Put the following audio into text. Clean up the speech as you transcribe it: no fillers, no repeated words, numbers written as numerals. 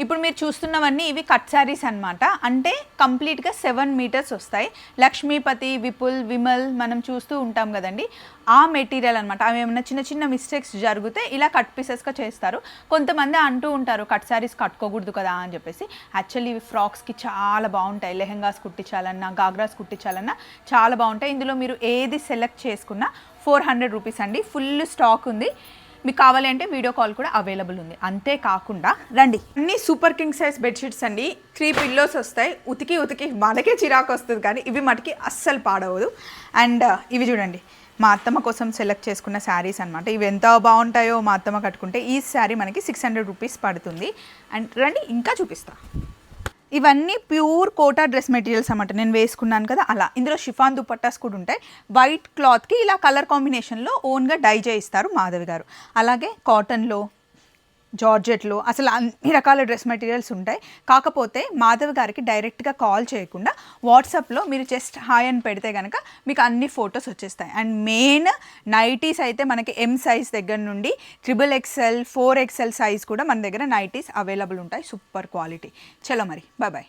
ఇప్పుడు మీరు చూస్తున్నవన్నీ ఇవి కట్ శారీస్ అనమాట. అంటే కంప్లీట్గా 7 మీటర్స్ వస్తాయి. లక్ష్మీపతి, విపుల్, విమల్ మనం చూస్తూ ఉంటాం కదండి, ఆ మెటీరియల్ అనమాట. అవి ఏమైనా చిన్న చిన్న మిస్టేక్స్ జరిగితే ఇలా కట్ పీసెస్గా చేస్తారు. కొంతమంది అంటూ ఉంటారు కట్ శారీస్ కట్టుకోకూడదు కదా అని చెప్పేసి. యాక్చువల్లీ ఇవి ఫ్రాక్స్కి చాలా బాగుంటాయి. లెహెంగాస్ కుట్టించాలన్నా, గాగ్రాస్ కుట్టించాలన్నా చాలా బాగుంటాయి. ఇందులో మీరు ఏది సెలెక్ట్ చేసుకున్నా 400 రూపీస్ అండి. ఫుల్ స్టాక్ ఉంది. మీకు కావాలి అంటే వీడియో కాల్ కూడా అవైలబుల్ ఉంది. అంతేకాకుండా రండి, అన్ని సూపర్ కింగ్ సైజ్ బెడ్షీట్స్ అండి. 3 పిల్లోస్ వస్తాయి. ఉతికి మనకే చిరాకు వస్తుంది, కానీ ఇవి మటుకి అస్సలు పాడవదు. అండ్ ఇవి చూడండి, మా అత్తమ్మ కోసం సెలెక్ట్ చేసుకున్న శారీస్ అనమాట. ఇవి ఎంత బాగుంటాయో మా అత్తమ్మ కట్టుకుంటే. ఈ శారీ మనకి 600 రూపీస్ పడుతుంది. అండ్ రండి ఇంకా చూపిస్తా. ఇవన్నీ ప్యూర్ కోటా డ్రెస్ మెటీరియల్స్ అన్నమాట. నేను వేసుకున్నాను కదా అలా. ఇందులో షిఫాన్ దుపట్టాస్ కూడా ఉంటాయి. వైట్ క్లాత్కి ఇలా కలర్ కాంబినేషన్లో ఓన్గా డై చేయిస్తారు మాధవి గారు. అలాగే కాటన్లో, జార్జెట్లో అసలు అన్ని రకాల డ్రెస్ మెటీరియల్స్ ఉంటాయి. కాకపోతే మాధవి గారికి డైరెక్ట్గా కాల్ చేయకుండా వాట్సాప్లో మీరు జస్ట్ హాయ్ అని పెడితే కనుక మీకు అన్ని ఫొటోస్ వచ్చేస్తాయి. అండ్ మెయిన్ నైటీస్ అయితే మనకి M సైజ్ దగ్గర నుండి XXL, 4XL సైజ్ కూడా మన దగ్గర నైటీస్ అవైలబుల్ ఉంటాయి. Super quality. చలో మరి, బాయ్ బాయ్.